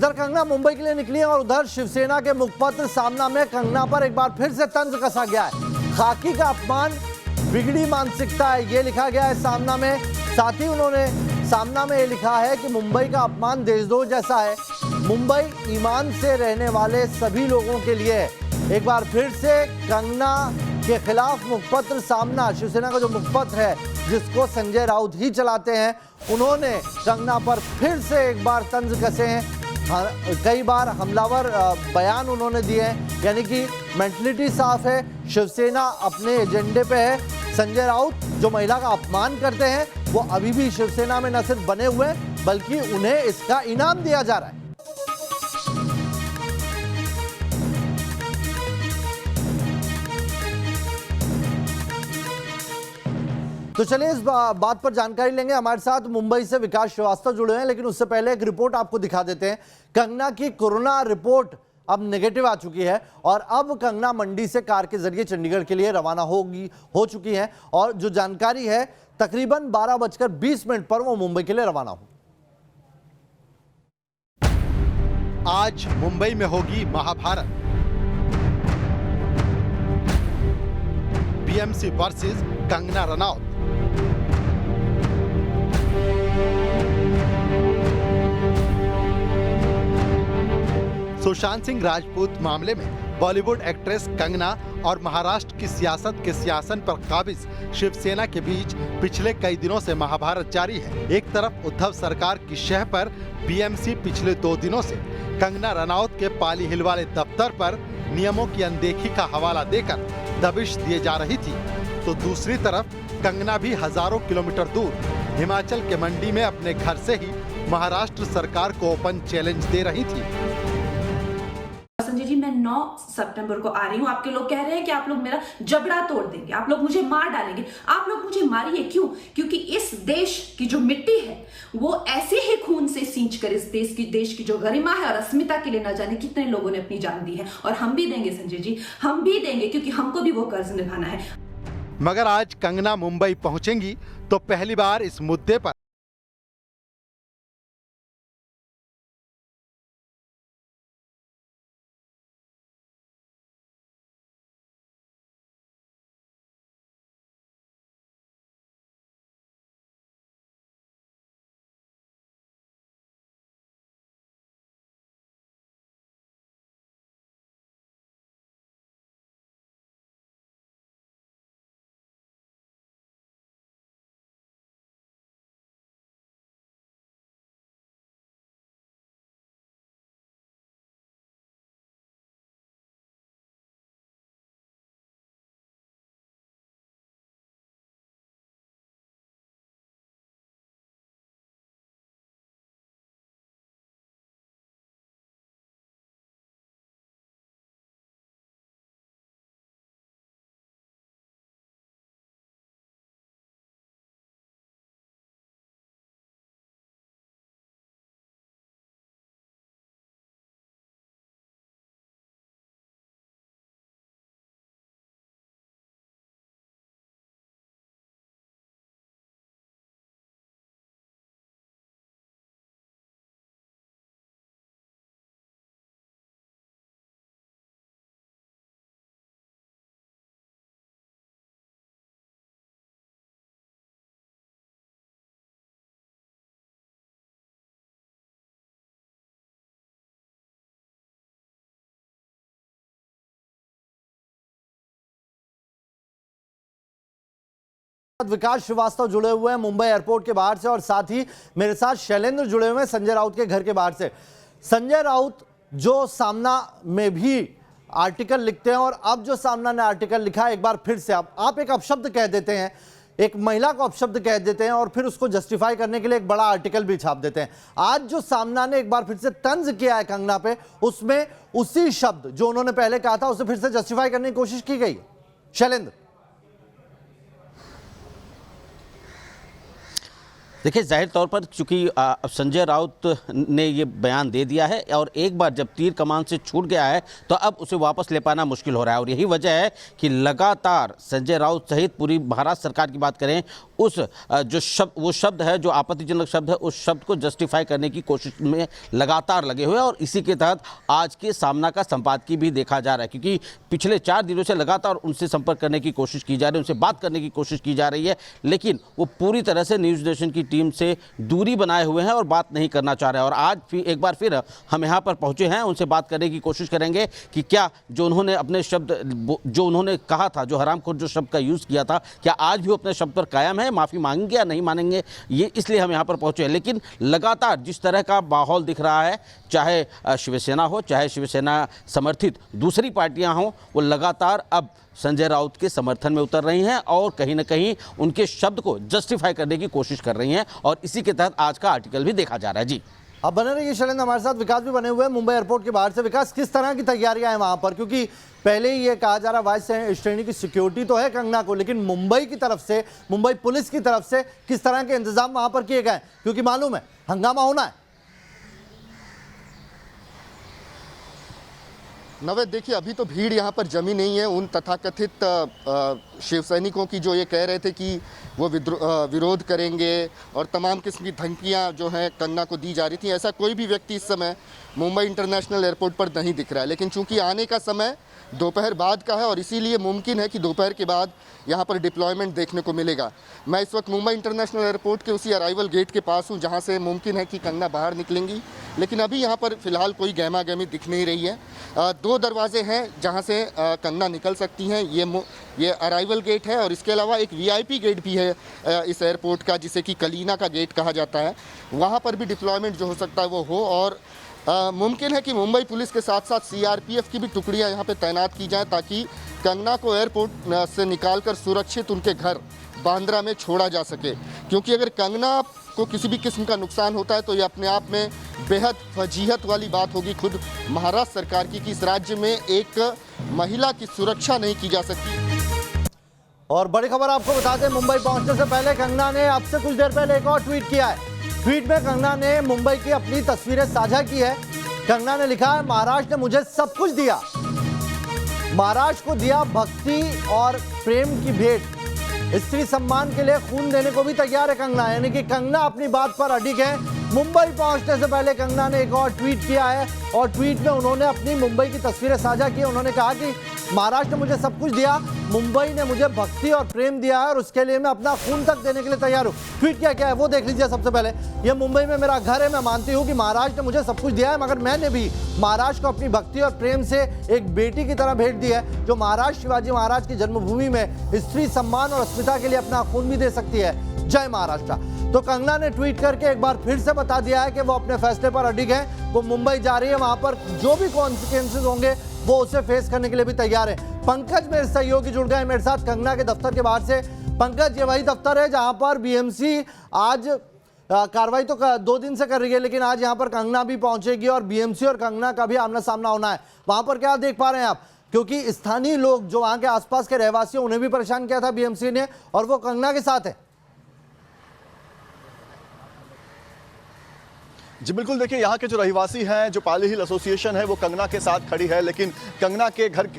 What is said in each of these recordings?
इधर कंगना मुंबई के लिए निकली है और उधर शिवसेना के मुखपत्र सामना में कंगना पर एक बार फिर से तंज कसा गया है। खाकी का अपमान, बिगड़ी मानसिकता है, ये लिखा गया है सामना में। साथ ही उन्होंने सामना में ये लिखा है कि मुंबई का अपमान देशद्रोह जैसा है। मुंबई ईमान से रहने वाले सभी लोगों के लिए है। एक बार फिर से कंगना के खिलाफ मुखपत्र सामना, शिवसेना का जो मुखपत्र है जिसको संजय राउत ही चलाते हैं, उन्होंने कंगना पर फिर से एक बार तंज कसे हैं। कई बार हमलावर बयान उन्होंने दिए हैं, यानी कि मेंटलिटी साफ है, शिवसेना अपने एजेंडे पे है। संजय राउत जो महिला का अपमान करते हैं वो अभी भी शिवसेना में न सिर्फ बने हुए हैं बल्कि उन्हें इसका इनाम दिया जा रहा है। तो चलिए इस बात पर जानकारी लेंगे। हमारे साथ मुंबई से विकास श्रीवास्तव जुड़े हैं, लेकिन उससे पहले एक रिपोर्ट आपको दिखा देते हैं। कंगना की कोरोना रिपोर्ट अब नेगेटिव आ चुकी है और अब कंगना मंडी से कार के जरिए चंडीगढ़ के लिए रवाना हो चुकी हैं और जो जानकारी है तकरीबन 12:20 पर वो मुंबई के लिए रवाना हो। आज मुंबई में होगी महाभारत, बीएमसी वर्सेस कंगना रनौत। सुशांत सिंह राजपूत मामले में बॉलीवुड एक्ट्रेस कंगना और महाराष्ट्र की सियासत के सिंहासन पर काबिज शिवसेना के बीच पिछले कई दिनों से महाभारत जारी है। एक तरफ उद्धव सरकार की शह पर बीएमसी पिछले 2 दिनों से कंगना रनौत के पाली हिल वाले दफ्तर पर नियमों की अनदेखी का हवाला देकर दबिश दिए जा रही थी, तो दूसरी तरफ कंगना भी हजारों किलोमीटर दूर हिमाचल के मंडी में अपने घर से ही महाराष्ट्र सरकार को ओपन चैलेंज दे रही थी। संजय जी, मैं 9 सितंबर को आ रही हूँ। आपके लोग कह रहे हैं कि आप लोग मेरा जबड़ा तोड़ देंगे, आप लोग मुझे मार डालेंगे। आप लोग मुझे मारिए, क्यों? क्योंकि इस देश की जो मिट्टी है वो ऐसे ही खून से सींच कर इस देश की जो गरिमा है और अस्मिता के लिए न जाने कितने लोगों ने अपनी जान दी है, और हम भी देंगे संजय जी, हम भी देंगे, क्योंकि हमको भी वो कर्ज निभाना है। मगर आज कंगना मुंबई पहुंचेंगी तो पहली बार इस मुद्दे पर विकास श्रीवास्तव जुड़े हुए हैं मुंबई एयरपोर्ट के बाहर से और साथ ही मेरे साथ शैलेंद्र जुड़े हुए हैं संजय राउत के घर के बाहर से। संजय राउत जो सामना में भी आर्टिकल लिखते हैं और अब जो सामना ने आर्टिकल लिखा है, एक बार फिर से आप एक अपशब्द कह देते हैं, एक महिला को अपशब्द कह देते हैं और फिर उसको जस्टिफाई करने के लिए एक बड़ा आर्टिकल भी छाप देते हैं। आज जो सामना ने एक बार फिर से तंज किया है कंगना पे, उसमें उसी शब्द जो उन्होंने पहले कहा था उसे फिर से जस्टिफाई करने की कोशिश की गई है। शैलेंद्र। देखिए, जाहिर तौर पर चूंकि संजय राउत ने ये बयान दे दिया है और एक बार जब तीर कमान से छूट गया है तो अब उसे वापस ले पाना मुश्किल हो रहा है। और यही वजह है कि लगातार संजय राउत सहित पूरी महाराष्ट्र सरकार की बात करें, उस वो शब्द है जो आपत्तिजनक शब्द है, उस शब्द को जस्टिफाई करने की कोशिश में लगातार लगे हुए हैं। और इसी के तहत आज के सामना का संपादकीय भी देखा जा रहा है, क्योंकि पिछले 4 दिनों से लगातार उनसे संपर्क करने की कोशिश की जा रही है, उनसे बात करने की कोशिश की जा रही है, लेकिन वो पूरी तरह से न्यूज़ नेशन की टीम से दूरी बनाए हुए हैं और बात नहीं करना चाह रहे हैं। और आज फिर एक बार फिर हम यहाँ पर पहुँचे हैं, उनसे बात करने की कोशिश करेंगे कि क्या जो उन्होंने अपने शब्द, जो उन्होंने कहा था, जो हरामखोर जो शब्द का यूज़ किया था, क्या आज भी वो अपने शब्द पर कायम है, माफ़ी मांगेंगे या नहीं मानेंगे, ये इसलिए हम यहाँ पर पहुँचे हैं। लेकिन लगातार जिस तरह का माहौल दिख रहा है, चाहे शिवसेना हो, चाहे शिवसेना समर्थित दूसरी पार्टियाँ हों, वो लगातार अब संजय राउत के समर्थन में उतर रही हैं और कहीं ना कहीं उनके शब्द को जस्टिफाई करने की कोशिश कर रही हैं। और इसी के तहत आज का आर्टिकल भी देखा जा रहा है। जी, अब बने रहिए शैलेंद्र, हमारे साथ विकास भी बने हुए हैं मुंबई एयरपोर्ट के बाहर से। विकास, किस तरह की तैयारियां हैं वहां पर? क्योंकि पहले ही ये कहा जा रहा वाइस श्रेणी की सिक्योरिटी तो है कंगना को, लेकिन मुंबई की तरफ से, मुंबई पुलिस की तरफ से किस तरह के इंतजाम वहां पर किए गए? क्योंकि मालूम है हंगामा होना है। नवेद, देखिए, अभी तो भीड़ यहाँ पर जमी नहीं है। उन तथाकथित शिव सैनिकों की जो ये कह रहे थे कि वो विरोध करेंगे और तमाम किस्म की धमकियाँ जो हैं कंगना को दी जा रही थी, ऐसा कोई भी व्यक्ति इस समय मुंबई इंटरनेशनल एयरपोर्ट पर नहीं दिख रहा है। लेकिन चूंकि आने का समय दोपहर बाद का है और इसीलिए मुमकिन है कि दोपहर के बाद यहाँ पर डिप्लॉयमेंट देखने को मिलेगा। मैं इस वक्त मुंबई इंटरनेशनल एयरपोर्ट के उसी अराइवल गेट के पास हूँ जहाँ से मुमकिन है कि कंगना बाहर निकलेंगी, लेकिन अभी यहाँ पर फिलहाल कोई गहमा गहमी दिख नहीं रही है। 2 दरवाजे हैं जहाँ से कंगना निकल सकती हैं। ये अराइवल गेट है और इसके अलावा एक VIP गेट भी है इस एयरपोर्ट का, जिसे कि कलीना का गेट कहा जाता है। वहाँ पर भी डिप्लॉयमेंट जो हो सकता है वो हो। और मुमकिन है कि मुंबई पुलिस के साथ साथ CRPF की भी टुकड़ियां यहाँ पे तैनात की जाएं, ताकि कंगना को एयरपोर्ट से निकालकर सुरक्षित उनके घर बांद्रा में छोड़ा जा सके। क्योंकि अगर कंगना को किसी भी किस्म का नुकसान होता है तो ये अपने आप में बेहद फजीहत वाली बात होगी खुद महाराष्ट्र सरकार की, कि इस राज्य में एक महिला की सुरक्षा नहीं की जा सकती। और बड़ी खबर आपको बता दें, मुंबई पहुंचने से पहले कंगना ने अब से कुछ देर पहले एक और ट्वीट किया है। ट्वीट में कंगना ने मुंबई की अपनी तस्वीरें साझा की है। कंगना ने लिखा है, महाराष्ट्र ने मुझे सब कुछ दिया, महाराष्ट्र को दिया भक्ति और प्रेम की भेंट, स्त्री सम्मान के लिए खून देने को भी तैयार है कंगना। यानी कि कंगना अपनी बात पर अडिग है। मुंबई पहुंचने से पहले कंगना ने एक और ट्वीट किया है और ट्वीट में उन्होंने अपनी मुंबई की तस्वीरें साझा की। उन्होंने कहा कि महाराष्ट्र ने मुझे सब कुछ दिया, मुंबई ने मुझे भक्ति और प्रेम दिया है और उसके लिए मैं अपना खून तक देने के लिए तैयार हूँ। ट्वीट क्या है वो देख लीजिए। सबसे पहले, ये मुंबई में मेरा घर है, मैं मानती हूँ कि महाराष्ट्र ने मुझे सब कुछ दिया है, मगर मैंने भी महाराष्ट्र को अपनी भक्ति और प्रेम से एक बेटी की तरह भेंट दी है, जो महाराष्ट्र शिवाजी महाराज की जन्मभूमि में स्त्री सम्मान और अस्मिता के लिए अपना खून भी दे सकती है। जय महाराष्ट्र। तो कंगना ने ट्वीट करके एक बार फिर से बता दिया है कि वो अपने फैसले पर अडिग है। वो मुंबई जा रही है, वहां पर जो भी कॉन्सिक्वेंसेस होंगे वो उसे फेस करने के लिए भी तैयार है। पंकज मेरे सहयोगी जुड़ गए मेरे साथ कंगना के दफ्तर के बाहर से। पंकज, ये वही दफ्तर है जहां पर BMC आज कार्रवाई तो 2 दिन से कर रही है, लेकिन आज यहां पर कंगना भी पहुंचेगी और BMC और कंगना का भी आमना सामना होना है। वहां पर क्या देख पा रहे हैं आप? क्योंकि स्थानीय लोग जो वहां के आसपास के रहवासी, उन्हें भी परेशान किया था BMC ने, और वो कंगना के साथ है। जी बिल्कुल, देखिए, यहाँ के जो रहवासी हैं, जो पाली हिल एसोसिएशन है, वो कंगना के साथ खड़ी है। लेकिन कंगना के घर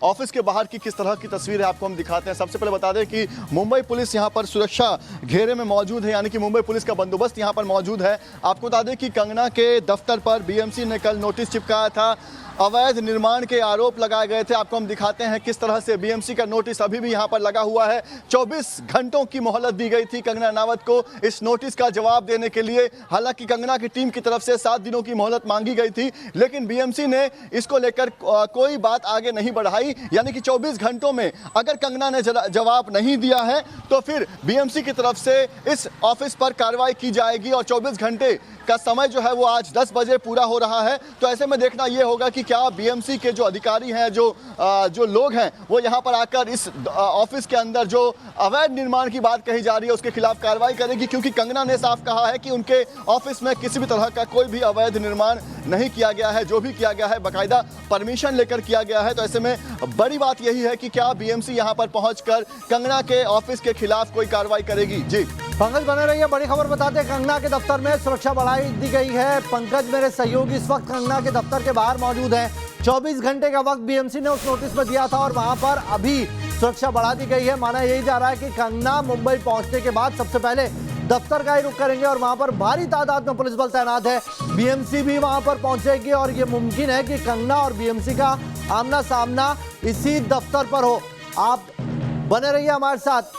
ऑफिस के बाहर की किस तरह की तस्वीर है आपको हम दिखाते हैं। सबसे पहले बता दें कि मुंबई पुलिस यहाँ पर सुरक्षा घेरे में मौजूद है, यानी कि मुंबई पुलिस का बंदोबस्त यहाँ पर मौजूद है। आपको बता दें कि कंगना के दफ्तर पर BMC ने कल नोटिस चिपकाया था, अवैध निर्माण के आरोप लगाए गए थे। आपको हम दिखाते हैं किस तरह से BMC का नोटिस अभी भी यहाँ पर लगा हुआ है। 24 घंटों की मोहलत दी गई थी कंगना रनावत को इस नोटिस का जवाब देने के लिए। हालांकि कंगना की टीम की तरफ से 7 दिनों की मोहलत मांगी गई थी, लेकिन BMC ने इसको लेकर कोई बात आगे नहीं बढ़ाई। यानी कि 24 घंटों में अगर कंगना ने जवाब नहीं दिया है तो फिर BMC की तरफ से इस ऑफिस पर कार्रवाई की जाएगी। और 24 घंटे का समय जो है वो आज 10 बजे पूरा हो रहा है। तो ऐसे में देखना ये होगा कि क्या BMC के जो अधिकारी हैं, जो लोग हैं, वो यहाँ पर आकर इस ऑफिस के अंदर जो अवैध निर्माण की बात कही जा रही है उसके खिलाफ कार्रवाई करेगी। क्योंकि कंगना ने साफ कहा है कि उनके ऑफिस में किसी भी तरह का कोई भी अवैध निर्माण नहीं किया गया है। जो भी किया गया है बाकायदा परमिशन लेकर किया गया है। तो ऐसे में बड़ी बात यही है कि क्या BMC यहाँ पर पहुँचकर कंगना के ऑफिस के खिलाफ कोई कार्रवाई करेगी। जी पंकज बने रहिए, बड़ी खबर बताते हैं। कंगना के दफ्तर में सुरक्षा बढ़ाई दी गई है। पंकज मेरे सहयोगी इस वक्त कंगना के दफ्तर के बाहर मौजूद हैं। 24 घंटे का वक्त बीएमसी ने उस नोटिस में दिया था और वहां पर अभी सुरक्षा बढ़ा दी गई है। माना यही जा रहा है कि कंगना मुंबई पहुंचने के बाद सबसे पहले दफ्तर का ही रुख करेंगे और वहां पर भारी तादाद में पुलिस बल तैनात है। बीएमसी भी वहां पर पहुंचेगी और यह मुमकिन है कि कंगना और बीएमसी का आमना सामना इसी दफ्तर पर हो। आप बने रहिए हमारे साथ,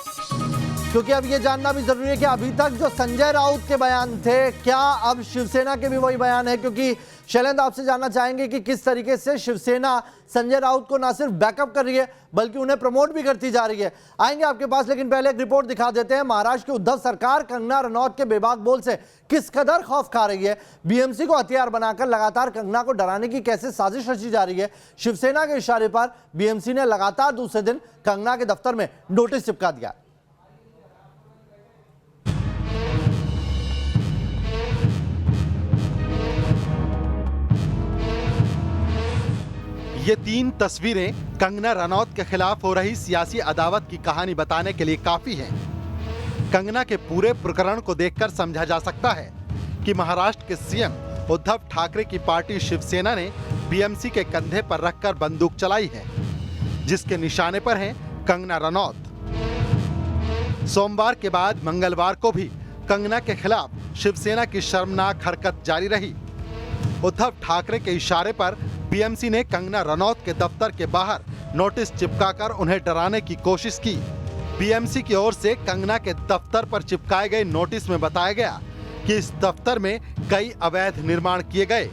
क्योंकि अब ये जानना भी जरूरी है कि अभी तक जो संजय राउत के बयान थे, क्या अब शिवसेना के भी वही बयान है? क्योंकि शैलेंद्र, आपसे जानना चाहेंगे कि किस तरीके से शिवसेना संजय राउत को ना सिर्फ बैकअप कर रही है बल्कि उन्हें प्रमोट भी करती जा रही है। आएंगे आपके पास, लेकिन पहले एक रिपोर्ट दिखा देते हैं। महाराष्ट्र की उद्धव सरकार कंगना रनौत के बेबाक बोल से किस कदर खौफ खा रही है, बीएमसी को हथियार बनाकर लगातार कंगना को डराने की कैसे साजिश रची जा रही है। शिवसेना के इशारे पर बीएमसी ने लगातार दूसरे दिन कंगना के दफ्तर में नोटिस चिपका दिया। ये 3 तस्वीरें कंगना रनौत के खिलाफ हो रही सियासी अदावत की कहानी बताने के लिए काफी हैं। कंगना के पूरे प्रकरण को देखकर समझा जा सकता है कि महाराष्ट्र के सीएम उद्धव ठाकरे की पार्टी शिवसेना ने बीएमसी के कंधे पर रखकर बंदूक चलाई है, जिसके निशाने पर है कंगना रनौत। सोमवार के बाद मंगलवार को भी कंगना के खिलाफ शिवसेना की शर्मनाक हरकत जारी रही। उद्धव ठाकरे के इशारे पर बीएमसी ने कंगना रनौत के दफ्तर के बाहर नोटिस चिपकाकर उन्हें डराने की कोशिश की। बीएमसी की ओर से कंगना के दफ्तर पर चिपकाए गए नोटिस में बताया गया कि इस दफ्तर में कई अवैध निर्माण किए गए।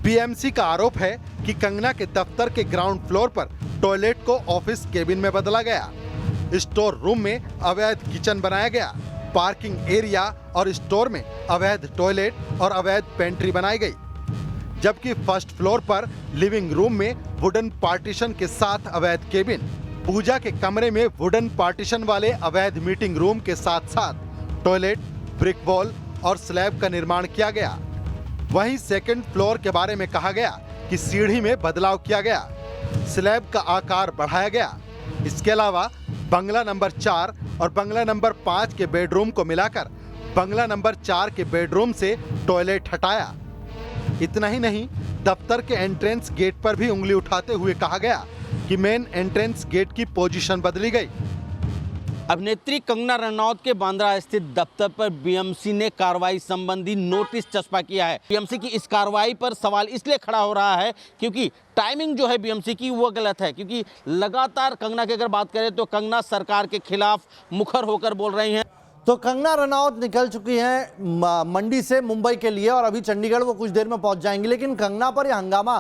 बीएमसी का आरोप है कि कंगना के दफ्तर के ग्राउंड फ्लोर पर टॉयलेट को ऑफिस केबिन में बदला गया, स्टोर रूम में अवैध किचन बनाया गया, पार्किंग एरिया और स्टोर में अवैध टॉयलेट और अवैध पेंट्री बनाई गई, जबकि फर्स्ट फ्लोर पर लिविंग रूम में वुडन पार्टीशन के साथ अवैध केबिन, पूजा के कमरे में वुडन पार्टीशन वाले अवैध मीटिंग रूम के साथ साथ टॉयलेट, ब्रिक वॉल और स्लैब का निर्माण किया गया। वहीं सेकंड फ्लोर के बारे में कहा गया कि सीढ़ी में बदलाव किया गया, स्लैब का आकार बढ़ाया गया। इसके अलावा बंगला नंबर 4 और बंगला नंबर 5 के बेडरूम को मिलाकर बंगला नंबर 4 के बेडरूम से टॉयलेट हटाया। इतना ही नहीं, दफ्तर के एंट्रेंस गेट पर भी उंगली उठाते हुए कहा गया कि मेन एंट्रेंस गेट की पोजीशन बदली गई। अभिनेत्री कंगना रनौत के बांद्रा स्थित दफ्तर पर बीएमसी ने कार्रवाई संबंधी नोटिस चस्पा किया है। बीएमसी की इस कार्रवाई पर सवाल इसलिए खड़ा हो रहा है क्योंकि टाइमिंग जो है बीएमसी की वो गलत है, क्योंकि लगातार कंगना की अगर बात करें तो कंगना सरकार के खिलाफ मुखर होकर बोल रही हैं। तो कंगना रनौत निकल चुकी हैं मंडी से मुंबई के लिए और अभी चंडीगढ़ वो कुछ देर में पहुंच जाएंगी। लेकिन कंगना पर यह हंगामा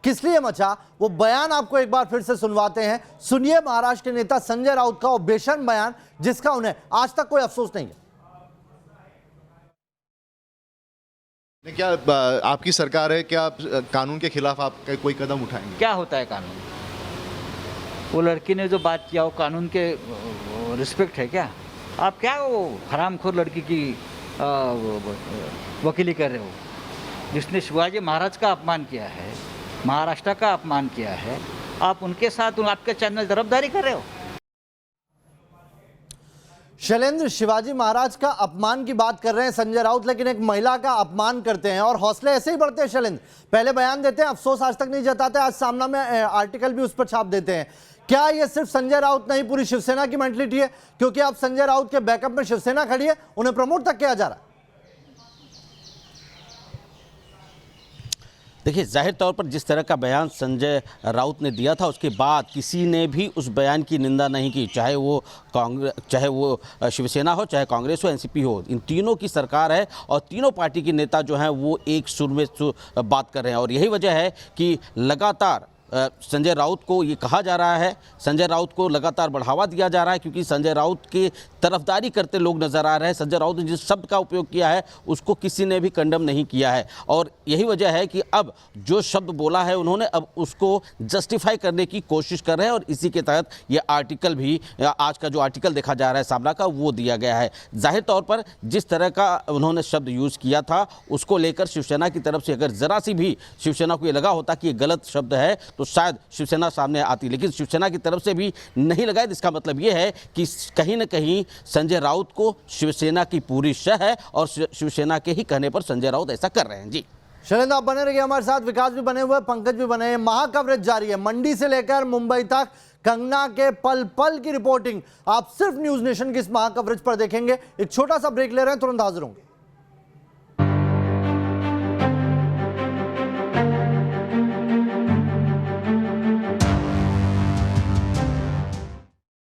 किस लिए मचा, वो बयान आपको एक बार फिर से सुनवाते हैं। सुनिए महाराष्ट्र के नेता संजय राउत का वो बेशर्म बयान, जिसका उन्हें आज तक कोई अफसोस नहीं है। क्या आपकी सरकार है, क्या कानून के खिलाफ आप कोई कदम उठाएंगे? क्या होता है कानून? वो लड़की ने जो बात किया वो कानून के रिस्पेक्ट है क्या? आप क्या वो हरामखोर लड़की की वकीली कर रहे हो, जिसने शिवाजी महाराज का अपमान किया है, महाराष्ट्र का अपमान किया है, आप उनके साथ आपके चैनल तरफदारी कर रहे हो। शैलेंद्र, शिवाजी महाराज का अपमान की बात कर रहे हैं संजय राउत, लेकिन एक महिला का अपमान करते हैं और हौसले ऐसे ही बढ़ते हैं। शैलेंद्र, पहले बयान देते हैं, अफसोस आज तक नहीं जताते, आज सामना में आर्टिकल भी उस पर छाप देते हैं। क्या ये सिर्फ संजय राउत नहीं, पूरी शिवसेना की मेंटलिटी है? क्योंकि अब संजय राउत के बैकअप में शिवसेना खड़ी है, उन्हें प्रमोट तक किया जा रहा है। देखिए, जाहिर तौर पर जिस तरह का बयान संजय राउत ने दिया था उसके बाद किसी ने भी उस बयान की निंदा नहीं की, चाहे वो शिवसेना हो, चाहे कांग्रेस हो, एनसीपी हो। इन तीनों की सरकार है और तीनों पार्टी के नेता जो हैं वो एक सुर में बात कर रहे हैं और यही वजह है कि लगातार संजय राउत को ये कहा जा रहा है, संजय राउत को लगातार बढ़ावा दिया जा रहा है, क्योंकि संजय राउत की तरफदारी करते लोग नजर आ रहे हैं। संजय राउत ने जिस शब्द का उपयोग किया है उसको किसी ने भी कंडम नहीं किया है और यही वजह है कि अब जो शब्द बोला है उन्होंने अब उसको जस्टिफाई करने की कोशिश कर रहे हैं और इसी के तहत ये आर्टिकल भी, आज का जो आर्टिकल देखा जा रहा है सामना का, वो दिया गया है। जाहिर तौर पर जिस तरह का उन्होंने शब्द यूज़ किया था उसको लेकर शिवसेना की तरफ से अगर ज़रा सी भी शिवसेना को ये लगा होता कि ये गलत शब्द है तो शायद शिवसेना सामने आती, लेकिन शिवसेना की तरफ से भी नहीं लगाए। इसका मतलब ये है कि कहीं ना कहीं संजय राउत को शिवसेना की पूरी शह है और शिवसेना के ही कहने पर संजय राउत ऐसा कर रहे हैं। जी शैलेंद्र, आप बने रहिए हमारे साथ। विकास भी बने हुए, पंकज भी बने हैं। महा कवरेज जारी है मंडी से लेकर मुंबई तक। कंगना के पल पल की रिपोर्टिंग आप सिर्फ न्यूज नेशन की इस महा कवरेज पर देखेंगे। एक छोटा सा ब्रेक ले रहे हैं, तुरंत हाजिर होंगे।